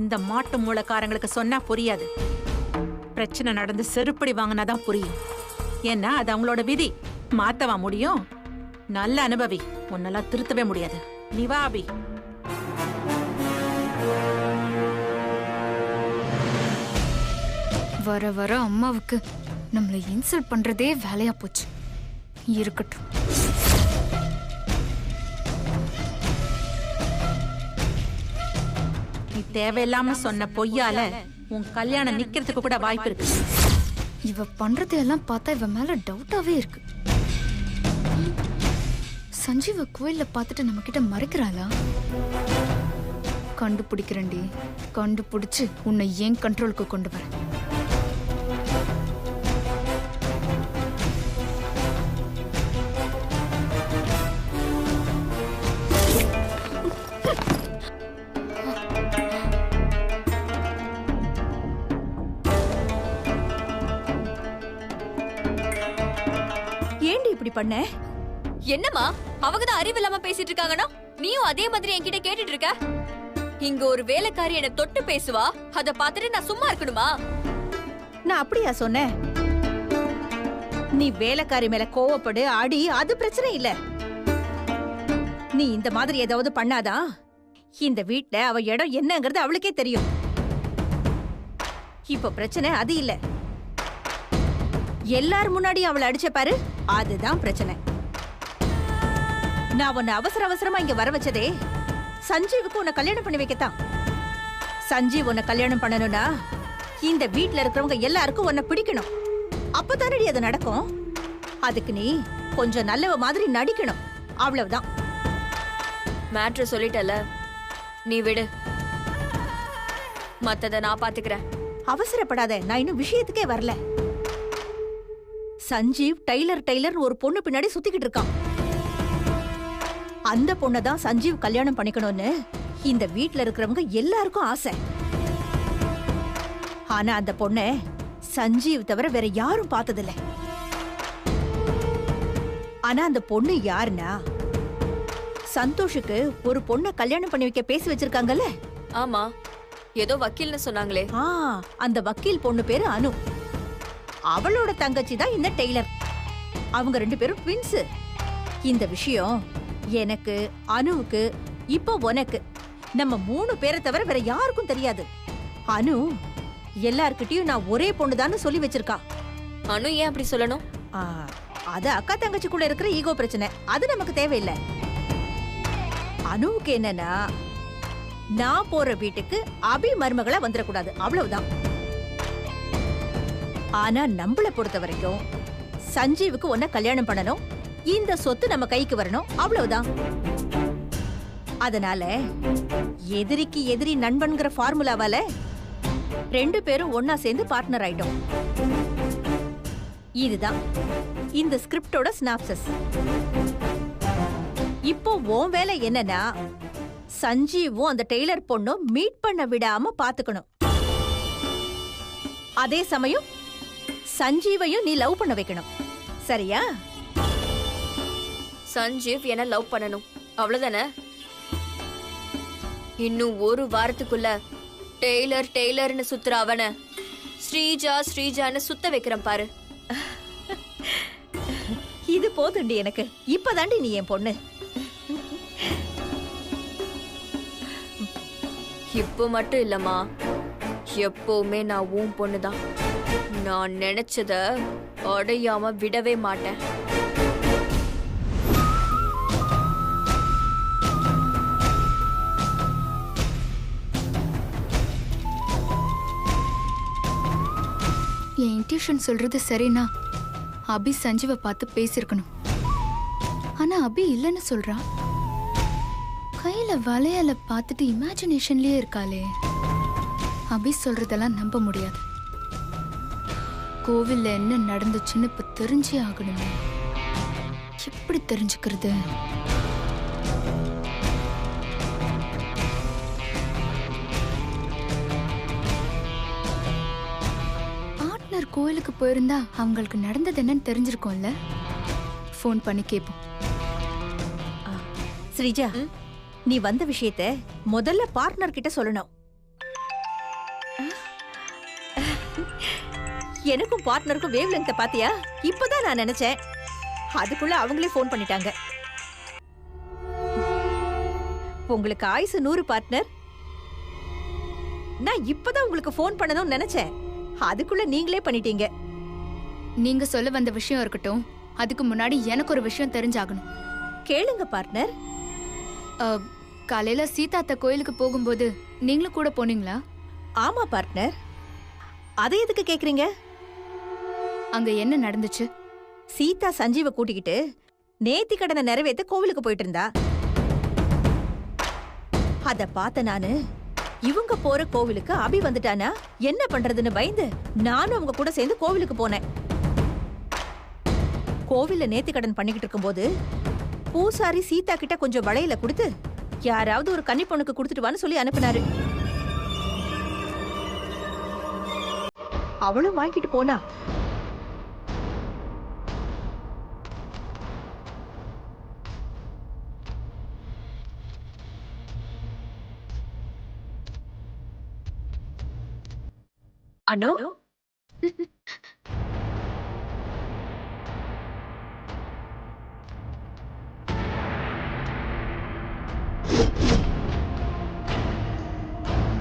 இந்த மாட்டு மூலக்காரங்களுக்கு சொன்னா புரியாது. பிரச்சனை நடந்து செருப்படி வாங்கினாதான் புரியும். ஏன்னா அது அவங்களோட விதி. மாத்தவா முடியும்? நல்ல அனுபவி, உன்னெல்லாம் திருத்தவே முடியாது. நீ வா அபி. வர வர அம்மாவுக்கு நம்மளை இன்சல்ட் பண்றதே வேலையா போச்சு. இருக்கட்டும். நீ தேவையில்லாம சொன்ன பொய்யால உன் கல்யாணம் நிக்கிறதுக்கு கூட வாய்ப்பு இருக்கு. இவ பண்றதையெல்லாம் பார்த்தா இவ மேல டவுட்டாவே இருக்கு. சஞ்சீவ கோயில்ல பார்த்துட்டு நம்ம கிட்ட மறைக்கிறாளா? கண்டுபிடிக்கிறேன்டி. கண்டுபிடிச்சு உன்னை ஏன் கண்ட்ரோலுக்கு கொண்டு வரேன். ஏண்டி இப்படி பண்ண? என்னம்மா அவங்கதான் அறிவு இல்லாம பேசிட்டு இருக்காங்கன்னா நீயும் அதே மாதிரி என்கிட்ட கேட்டுட்டு இருக்க? இங்க ஒரு வேலைக்காரி என்ன தொட்டு பேசுவா, அத பாத்துட்டு நான் சும்மா இருக்கணுமா? நான் அப்படியா சொன்னேன்? நீ வேலைக்காரி மேல கோவப்படு, அடி, அது பிரச்சனை இல்ல. நீ இந்த மாதிரி ஏதாவது பண்ணாதான் இந்த வீட்ல அவ இடம் என்னங்கிறது அவளுக்கே தெரியும். இப்ப பிரச்சனை அது இல்ல. எல்லாரும் முன்னாடி அவளை அடிச்ச பாரு, அதுதான் பிரச்சனை. நான் உன்னை அவசர அவசரமா இங்க வர வச்சதே சஞ்சீவுக்கு உன்னை கல்யாணம் பண்ணி வைக்கத்தான். சஞ்சீவ் உன்னை கல்யாணம் பண்ணணும்னா இந்த வீட்ல இருக்கிறவங்க எல்லாருக்கும் உன்னை பிடிக்கணும். அப்பதானடி அது நடக்கும். அதுக்கு நீ கொஞ்சம் நல்லவ மாதிரி நடிக்கணும், அவ்வளவுதான். மேட்ரு சொல்லிட்டல, நீ விடு, மத்தத நான் பாத்துக்கிறேன். அவசரப்படாத, நான் இன்னும் விஷயத்துக்கே வரல. சஞ்சீவ் டெய்லர் ஒரு பொண்ணு பின்னாடி சுத்திக்கிட்டு இருக்கான். அந்த பொண்ணதான் சஞ்சீவ் கல்யாணம் பண்ணிக்கணும்னு இந்த வீட்ல இருக்கிறவங்க எல்லாருக்கும் ஆசை. ஆனா அந்த பொண்ண சஞ்சீவ் தவிர வேற யாரும் பார்த்ததில்ல. ஆனா அந்த பொண்ணு யாருன்னா சந்தோஷுக்கு ஒரு பொண்ண கல்யாணம் பண்ணி வைக்க பேசி வச்சிருக்காங்கல்ல. ஆமா, ஏதோ வக்கீல்னு சொன்னாங்களே. அந்த வக்கீல் பொண்ணு பேரு அனு. அவளோட தங்கச்சி தான் இந்த டெய்லர். அவங்க 2 பேரும் ட்வின்ஸ். இந்த விஷயம் எனக்கு, அனுவுக்கு, இப்போ உனக்கு, நம்ம 3 பேரை தவிர வேற யாருக்கும் தெரியாது. அனு எல்லார்கிட்டயும் நான் ஒரே பொண்ணுதான்னு சொல்லி வச்சிருக்கா. அனு ஏன் அப்படி சொல்லணும்? அது அக்கா தங்கச்சிக்குள்ள இருக்கிற ஈகோ பிரச்சனை, அது நமக்கு தேவையில்லை. அனுவுக்கு என்னன்னா நான் போற வீட்டுக்கு அபி மருமகளா வந்துடக்கூடாது, அவ்வளவுதான். ஆனா நம்மள பொறுத்த வரைக்கும் சஞ்சீவுக்கு உன்னை கல்யாணம் பண்ணணும், இந்த சொத்து நம்ம கைக்கு வரணும், அவ்வளவுதான். அதனால எதிரிக்கு எதிரி நண்பன்கிற ஃபார்முலாவால 2 பேரும் ஒன்னா சேர்ந்து பார்ட்னர் ஆயிட்டோம். இதுதான் இந்த ஸ்கிரிப்டோட சினாப்சிஸ். இப்போ உன் வேலை என்னன்னா சஞ்சீவும் அந்த டெய்லர் பொண்ணும் மீட் பண்ண விடாம பாத்துக்கணும். அதே சமயம் சஞ்சீவையும் நீ லவ் பண்ண வைக்கணும், சரியா? சஞ்சீவ் என்ன லவ் பண்ணணும், அவ்வளவுதானே? இன்னும் ஒரு வாரத்துக்குள்ள டெய்லர்னு சுத்துற அவன ஸ்ரீஜான்னு சுத்த வைக்கிறேன் பாரு. இது போதுண்டி எனக்கு. இப்பதாண்டி நீ என் பொண்ணு. இப்போ மட்டும் இல்லம்மா, எப்பவுமே நான் உன் பொண்ணுதான். நான் நினைச்சத அடையாம விடவே மாட்டேன். என் இன்ட்யூஷன் சொல்றது சரினா அபி சஞ்சீவை பார்த்து பேசிருக்கணும். ஆனா அபி இல்லைன்னு சொல்றா. கையில வளையல பார்த்துட்டு இமேஜினேஷன்லயே இருக்காளே. அபி சொல்றதெல்லாம் நம்ப முடியாது. கோவில்ல என்ன நடந்துச்சுன்னு இப்ப தெரிஞ்சே ஆகணுமே. எப்படி தெரிஞ்சுக்கிறது? பார்ட்னர் கோயிலுக்கு போயிருந்தா அவங்களுக்கு நடந்தது என்னன்னு தெரிஞ்சிருக்கும்ல. ஃபோன் பண்ணி கேட்போம். ஸ்ரீஜா, நீ வந்த விஷயத்த முதல்ல பார்ட்னர் கிட்ட சொல்லணும். எனக்கும் பார்ட்னருக்கும் வேவ் லெங்த பாத்தியா? இப்பதான் நான் நினைச்சேன். அதுக்குள்ள அவங்களே ஃபோன் பண்ணிட்டாங்க. உங்களுக்கு ஆயுசு 100 பார்ட்னர். நான் இப்பதான் உங்களுக்கு ஃபோன் பண்ணணும்னு நினைச்சேன். அதுக்குள்ள நீங்களே பண்ணிட்டீங்க. நீங்க சொல்ல வந்த விஷயம் இருக்கட்டும், அதுக்கு முன்னாடி எனக்கு ஒரு விஷயம் தெரிஞ்சாகணும். கேளுங்க பார்ட்னர். காலையில சீதாத்த கோயிலுக்கு போகும்போது நீங்களும் கூட போனீங்களா? ஆமா பார்ட்னர். அதை எதுக்கு கேக்குறீங்க? அங்க என்ன நடந்துச்சு? சீதா சஞ்சீவ கூட்டிக்கிட்டு நேத்தி கடனை நிறைவேத்த கோவிலுக்கு போயிட்டு இருந்தா. அத பார்த்த நானு, இவங்க போற கோவிலுக்கு அபி வந்துட்டானா என்ன பண்றதுன்னு பயந்து நானும் அவங்க கூட சேர்ந்து கோவிலுக்கு போனேன். கோவில்ல நேத்தி கடன் பண்ணிக்கிட்டு இருக்கும்போது பூசாரி சீதா கிட்ட கொஞ்சம் வளையல கொடுத்து யாராவது ஒரு கன்னி பொண்ணுக்கு கொடுத்துட்டு வான்னு சொல்லி அனுப்பினாரு. அவளும் வாங்கிட்டு போனா. அனு,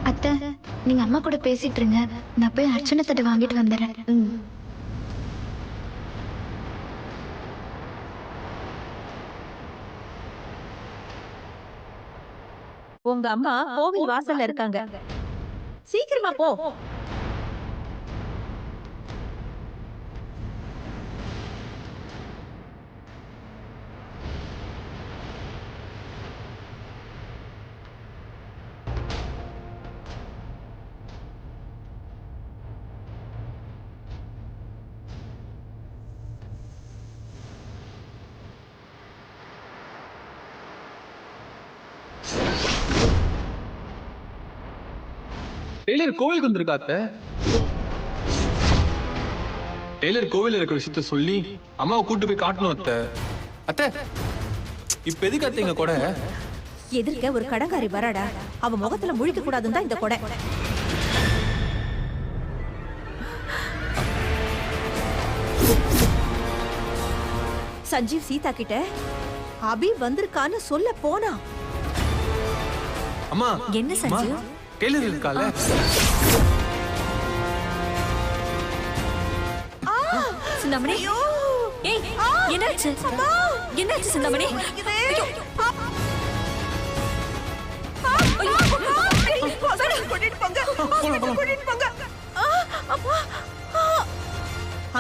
அத்தை, நீங்க அம்மா கூட பேசிட்டு இருங்க, நான் போய் அர்ச்சனை தட்டை வாங்கிட்டு வந்துடுறேன். உங்க அம்மா கோவில் வாசல்ல இருக்காங்க. சீக்கிரமா போ. டெய்லர் கோவிலுக்கு வந்திருக்கா அத்தை? டெய்லர் கோவில இருக்கிற விஷயத்த சொல்லி அம்மாவை கூட்டு போய் காட்டணும் அத்தை. அத்தை, இப்ப எதுக்கு அத்தை எங்க கூட? எதிர்க்க ஒரு கடங்காரி வராடா, அவ முகத்துல முழிக்க கூடாதுன்னு தான் இந்த கொடை. சஞ்சீவ் சீதா கிட்ட அபி வந்திருக்கான்னு சொல்ல போனா. அம்மா என்ன சஞ்சீவ்? டெய்லர் இருக்கால? சிந்தாமணி, ஏய், என்னாச்சு? என்னாச்சு சிந்தாமணி?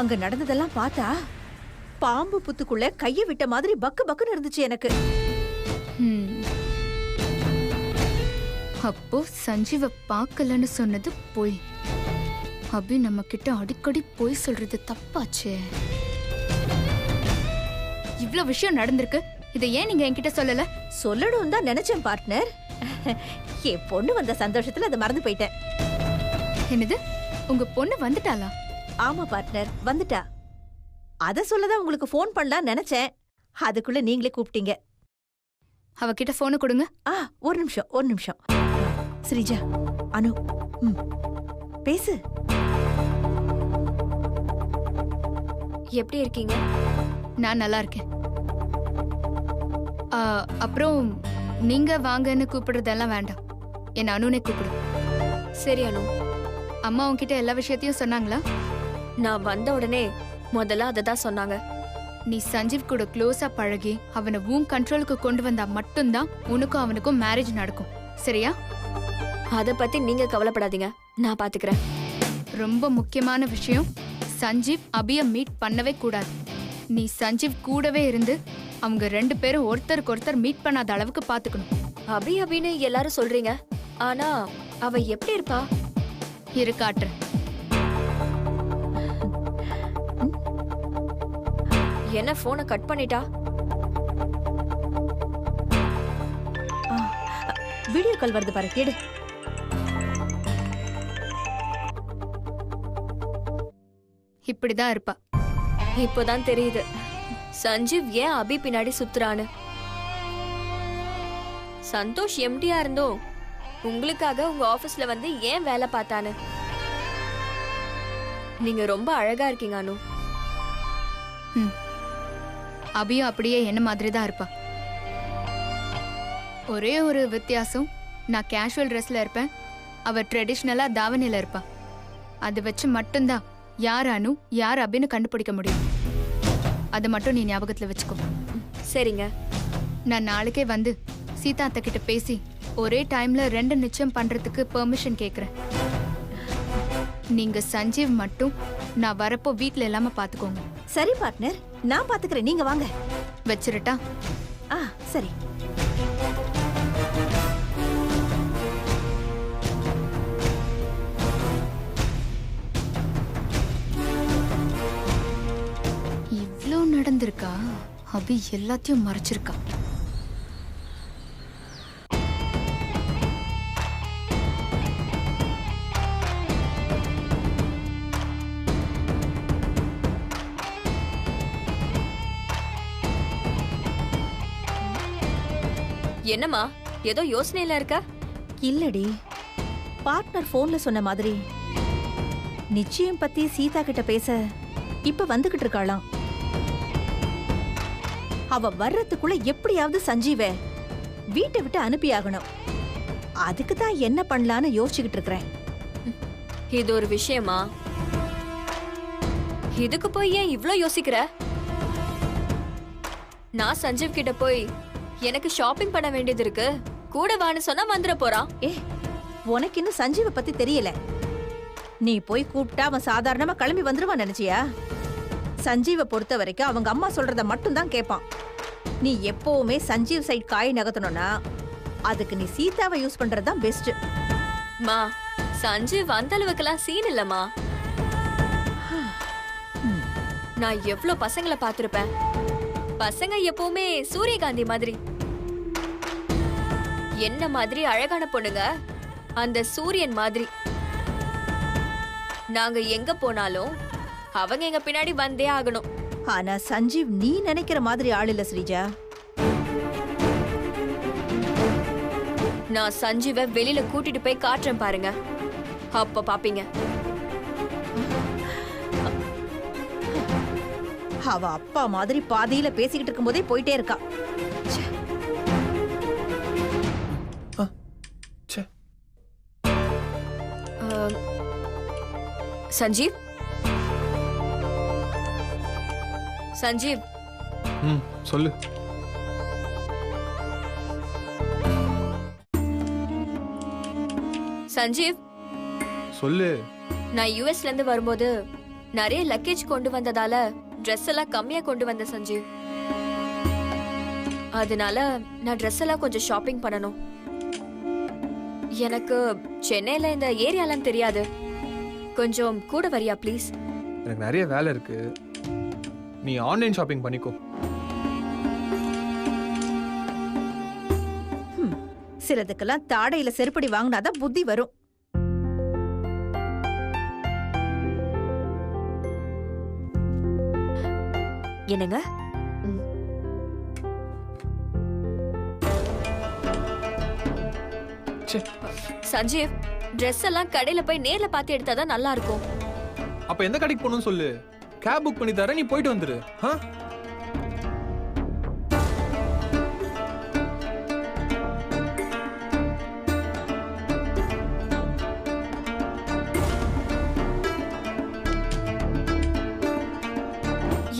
அங்க நடந்ததெல்லாம் பார்த்தா பாம்பு புத்துக்குள்ள கைய விட்ட மாதிரி பக்கு பக்குன்னு இருந்துச்சு எனக்கு. அப்போ சஞ்சீவ பார்க்கலன்னு சொன்னது போய். அபி நம்ம கிட்ட அடிக்கடி போய் சொல்றது தப்பாச்சே. இவ்ளோ விஷயம் நடந்திருக்கு, இதை ஏன் நீங்க என்கிட்ட சொல்லல? சொல்லணும் தான் நினைச்சேன் பார்ட்னர். என் பொண்ணு வந்த சந்தோஷத்துல அதை மறந்து போயிட்டேன். என்னது, உங்க பொண்ணு வந்துட்டாளா? ஆமா பார்ட்னர், வந்துட்டா. அத சொல்லதான் உங்களுக்கு ஃபோன் பண்ணலாம் நினைச்சேன். அதுக்குள்ள நீங்களே கூப்பிட்டீங்க. அவகிட்ட போனை கொடுங்க. ஒரு நிமிஷம். ஸ்ரீஜா, அனு, பேசு. எப்படி இருக்கீங்க? நான் நல்லா இருக்கேன். அப்புறம் நீங்க வாங்கன்னு கூப்பிடுறதெல்லாம் வேண்டாம், என்ன அனுனே கூப்பிடு. சரி அனு. அம்மா உன்கிட்ட எல்லா விஷயத்தையும் சொன்னாங்களா? நான் வந்த உடனே முதல்ல அதை தான் சொன்னாங்க. நீ சஞ்சீவ் கூட க்ளோஸா பழகி அவனை உன் கண்ட்ரோலுக்கு கொண்டு வந்தா மட்டும்தான் உனக்கும் அவனுக்கும் மேரேஜ் நடக்கும், சரியா? அத பத்தி நீங்க கவலைப்படாதீங்க, நான் பாத்துக்கிறேன். ரொம்ப முக்கியமான விஷயம், சஞ்சீவ் அபிய மீட் பண்ணவே கூடாது. நீ சஞ்சீவ் கூடவே இருந்து அவங்க 2 பேரும் ஒருத்தருக்கு ஒருத்தர் மீட் பண்ணாத அளவுக்கு பாத்துக்கணும். அபின்னு எல்லாரும் சொல்றீங்க, ஆனா அவ எப்படி இருப்பா? இரு காட்டுறேன். என்ன போனை கட் பண்ணிட்டா? வீடியோ கால் வருது பாரு, கேடு. இப்படிதான் இருப்பா. இப்போதான் தெரியுது சஞ்சீவ் ஏன் அபி பின்னாடி சுத்துறான்னு. சந்தோஷ் எம்டியா இருந்தோம் உங்களுக்காக உங்க ஆபீஸ்ல வந்து ஏன் வேலை பார்த்தானு. நீங்க ரொம்ப அழகா இருக்கீங்க அனு. அபியும் அப்படியே என்ன மாதிரி தான் இருப்பா. ஒரே ஒரு வித்தியாசம், நான் கேஷுவல் ட்ரெஸ்ல இருப்பேன், அவ ட்ரெடிஷ்னலா தாவணியில இருப்பா. அதை வச்சு மட்டும்தான் யார் அனு யார் அபின்னு கண்டுபிடிக்க முடியும். அதை மட்டும் நீ ஞாபகத்துல வச்சுக்கோ. சரிங்க. நான் நாளைக்கே வந்து சீதா அத்தை கிட்ட பேசி ஒரே டைம்ல 2 நிச்சயம் பண்றதுக்கு பெர்மிஷன் கேக்குறேன். நீங்க சஞ்சீவ் மட்டும் நான் வரப்போ வீட்ல இல்லாம பாத்துக்கோங்க. சரி பார்ட்னர், நான் பாத்துக்கிறேன், நீங்க வாங்க. வச்சிரட்டா? சரி. இவ்ளோ நடந்திருக்கா? அபி எல்லாத்தையும் மறைச்சிருக்கா. என்னம்மா ஏதோ யோசனையில இருக்க? இல்லடி, பார்ட்னர் போன்ல சொன்ன மாதிரி நிச்சயம் பத்தி சீதா கிட்ட பேச இப்ப வந்துகிட்டு இருக்காளாம். அவ வர்றதுக்குள்ள எப்படியாவது சஞ்சீவ வீட்டை விட்டு அனுப்பி ஆகணும். அதுக்கு தான் என்ன பண்ணலான்னு யோசிச்சுக்கிட்டு இருக்கிறேன். இது ஒரு விஷயமா? இதுக்கு போய் ஏன் இவ்ளோ யோசிக்கிற? நான் சஞ்சீவ் கிட்ட போய் எனக்கு ஷாப்பிங் பண்ண வேண்டியது இருக்கு, கூட வான்னு சொன்னா வந்துட போறான். உனக்கு இன்னும் சஞ்சீவ பத்தி தெரியல. நீ போய் கூப்பிட்டா அவன் சாதாரணமா கிளம்பி வந்துருவான் நினைச்சியா? சஞ்சீவ பொறுத்த வரைக்கும் அவங்க அம்மா சொல்றத மட்டும் தான் கேட்பான். நீ எப்பவுமே சஞ்சீவ் சைட் காய் நகர்த்தணும்னா அதுக்கு நீ சீதாவை யூஸ் பண்றதுதான் பெஸ்ட். மா, சஞ்சீவ் அந்த அளவுக்குலாம் சீன் இல்லம்மா. நான் எவ்வளவு பசங்களை பார்த்திருப்பேன். பசங்க எப்பவுமே சூரியகாந்தி மாதிரி. என்ன மாதிரி அழகான பொண்ணுங்க அந்த சூரியன் மாதிரி. நாங்க எங்க போனாலும் அவங்க எங்க பின்னாடி வந்தே ஆகணும். ஆனா சஞ்சீவ் நீ நினைக்கிற மாதிரி ஆள் இல்ல ஸ்ரீஜா. நான் சஞ்சீவை வெளியில கூட்டிட்டு போய் காட்டுறேன் பாருங்க, அப்ப பாப்பீங்க. அவ அப்பா மாதிரி பாதியில பேசிக்கிட்டு இருக்கும் போதே போயிட்டே இருக்கா. சஞ்சீவ், சஞ்சீவ். சொல்லு. சஞ்சீவ் சொல்லு. நான் யுஎஸ்ல இருந்து வரும்போது நிறைய லக்கேஜ் கொண்டு வந்ததால ட்ரெஸ் எல்லாம் கம்மியா கொண்டு வந்த சஞ்சீவ். அதனால நான் ட்ரெஸ் எல்லாம் கொஞ்சம் ஷாப்பிங் பண்ணணும். எனக்கு சென்னையில இந்த ஏரியாலாம் தெரியாது, கொஞ்சம் கூட வரியா ப்ளீஸ்? எனக்கு நிறைய வேலை இருக்கு, நீ ஆன்லைன் ஷாப்பிங் பண்ணிக்கோ. சிலதுக்கெல்லாம் தாடையில செருப்படி வாங்கினாதான் புத்தி வரும். என்னங்க? சஞ்சீவ், ட்ரெஸ் எல்லாம் கடையில போய் நேர்ல பார்த்து எடுத்தாதான் நல்லா இருக்கும். அப்ப எந்த கடைக்கு போகணும்னு சொல்லு, கேப் புக் பண்ணி தரேன், நீ போயிட்டு வந்துரு.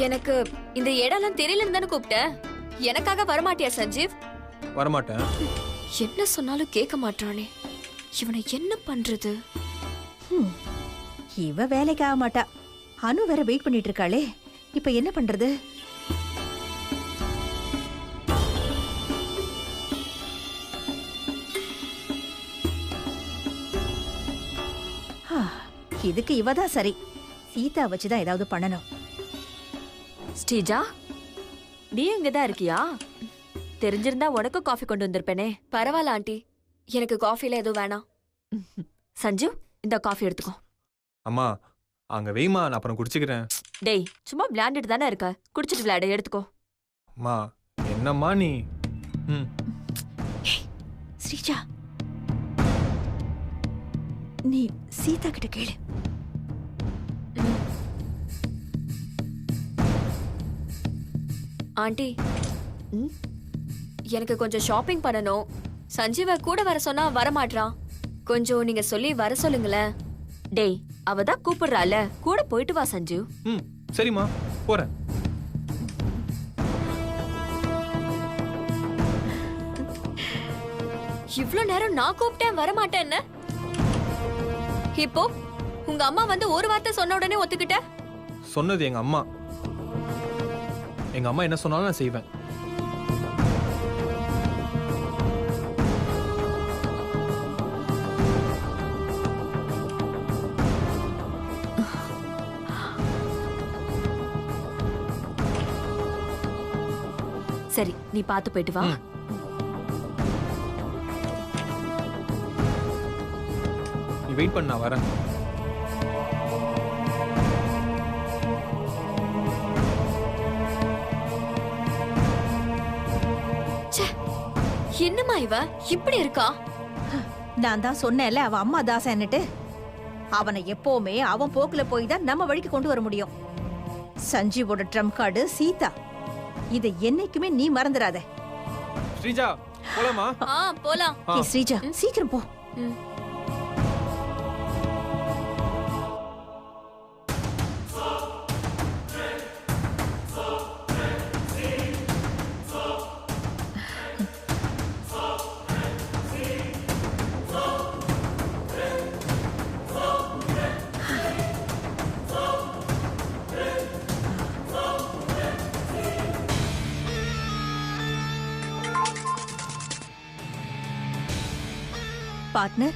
எனக்கு இந்த இடம்லாம் தெரியலன்னு தானே கூப்பிட்டேன். எனக்காக வரமாட்டியா சஞ்சீவ்? வரமாட்டேன். என்ன சொன்னாலும் கேட்க மாட்டானே, இவனை என்ன பண்றது? இவ வேலைக்கு ஆக மாட்டா. அனு வேற வெயிட் பண்ணிட்டு இருக்காளே, இப்ப என்ன பண்றது? இதுக்கு இவதான் சரி. சீதா வச்சுதான் ஏதாவது பண்ணணும். ஸ்ரீஜா, நீ இங்கதான் இருக்கியா? தெரிஞ்சிருந்தா உனக்கு காஃபி கொண்டு வந்திருப்பேனே. பரவாயில்ல ஆண்டி, எனக்கு காஃபில எதுவும் வேணாம். சஞ்சு, இந்த காஃபி எடுத்துக்கோ. அம்மா அங்க வெய்மா, நான் அப்புறம் குடிச்சுக்கிறேன். டேய், சும்மா விளையாண்டுட்டு தானே இருக்க, குடிச்சிட்டு விளையாட, எடுத்துக்கோ. அம்மா என்னம்மா நீ? ஸ்ரீஜா, நீ சீதா கிட்ட கேளு. ஆண்டி எனக்கு கொஞ்சம் ஷாப்பிங் பண்ணணும். சஞ்சீவ கூட வர சொன்னா வரமாட்றான். கொஞ்சம் நீங்க சொல்லி வர சொல்லுங்களேன். டேய், அவ தான் கூப்பிடுறால, கூட போயிட்டு வா சஞ்சு. சரிம்மா, போறேன். இவ்ளோ நேரம் நான் கூப்பிட்டேன் வரமாட்டேன்னு, இப்போ உங்க அம்மா வந்து ஒரு வார்த்தை சொன்ன உடனே ஒத்துக்கிட்ட. சொன்னது எங்க அம்மா. எங்க அம்மா என்ன சொன்னாலும் நான் செய்வேன். சரி, நீ பாத்து போயிட்டு வா. நீ வெயிட் பண்ண, நான் வரேன். என்னம்மா இவ இப்படி இருக்கா? நான் தான் சொன்னேன்ல அவன் அம்மா தாசன்னுட்டு. அவனை எப்பவுமே அவன் போக்குல போய் தான் நம்ம வழிக்கு கொண்டு வர முடியும். சஞ்சீவோட ட்ரம் கார்டு சீதா. இதை என்னைக்குமே நீ மறந்துடாத. ஸ்ரீஜா, போலாமா? போலாம். ஏய் ஸ்ரீஜா, சீக்கிரம் போ. பார்ட்னர்,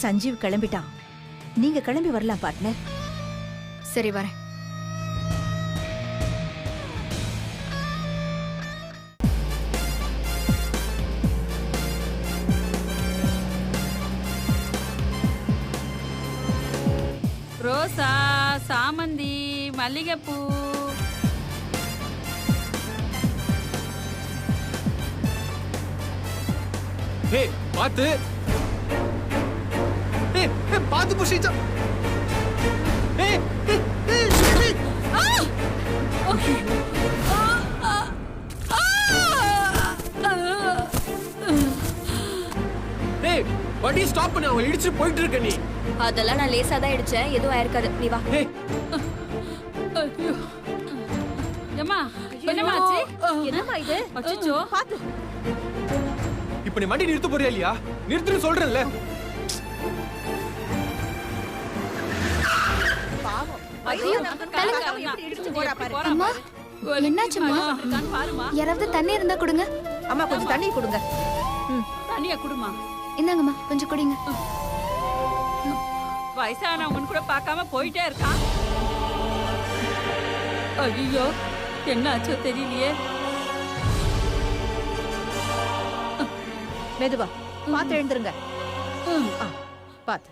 சஞ்சீவ் கிளம்பிட்டான். நீங்க கிளம்பி வரலாம் பார்ட்னர். சரி வரேன். ரோசா, சாமந்தி, மல்லிகைப்பூ. ஏய், பாத்து. ஏய், பாத்து போ ஸ்ரீஜா. ஏய், வண்டி ஸ்டாப் பண்ணு, அவங்க இடிச்சு போயிட்டு இருக்க நீ. அதெல்லாம் நான் லேசா தான் இடிச்சேன், எதுவும் ஆயிருக்காது. நீ வா. ஏய், ஐயோ. ஏம்மா, என்னம்மா ஆச்சு? என்னம்மா இது? அச்சச்சோ. பாத்து. இப்ப நீ வண்டி நிறுத்த போறியா இல்லையா? நிறுத்துன்னு சொல்றேன்ல. பாவம். ஐயோ, அவன் எப்படி இடிச்சு போறா பாரு. அம்மா, என்னாச்சும்மா? பாருமா. யாராவது தண்ணி இருந்தா கொடுங்க. அம்மா கொஞ்சம் தண்ணி கொடுங்க. தனியா குடுமா. இந்தாங்கம்மா, கொஞ்சம் குடிங்க. வயசானவங்கன்னு கூட பார்க்காம போயிட்டே இருக்கான். ஐயோ, என்ன ஆச்சோ தெரியலையே. மெதுவா பாத்து எழுந்துருங்க. பாத்து.